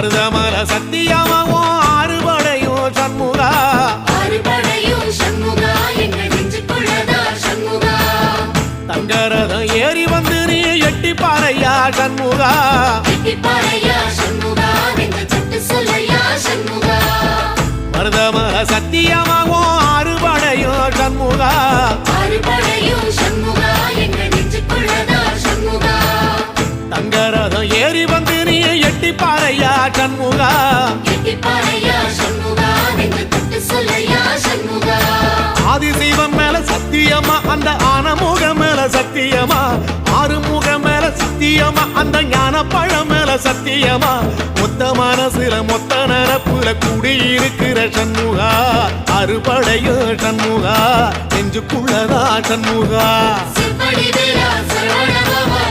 மருதமல சத்தியமாவோ அறுபடையும் சண்முகா அறுபடையும் சண்முகா எங்கள் நெஞ்சுக்குள்ளதா சண்முகா தங்கரதம் ஏறி வந்து நீ எட்டி பாறையா சண்முகா எட்டி பாறையா சண்முகா எங்கள் சட்டு சொல்லையா சண்முகா மருதமல சத்தியமாவோ அறுபடையும் சண்முகா அறுபடையும் சண்முகா எங்கள் நெஞ்சுக்குள்ளதா சண்முகா தங்கரதம் ஏறி வந்து நீ எட்டி பாறையா சண்முகா எட்டி பாறையா சண்முகா எங்கள் சட்டு சொல்லையா சண்முகா ஆதிசைவம் மேல சத்தியமா அந்த ஆனமுக மேல சத்தியமா ஆறுமுக மேல சத்தியமா அந்த ஞான பழம் மேல சத்தியமா மொத்த மனசுல மொத்த நரப்புல குடியிருக்கிற சண்முகா அறுபடையோ சண்முகா நெஞ்சுக்குள்ளதா சண்முகா சிற்படி வீரா சரவண பவா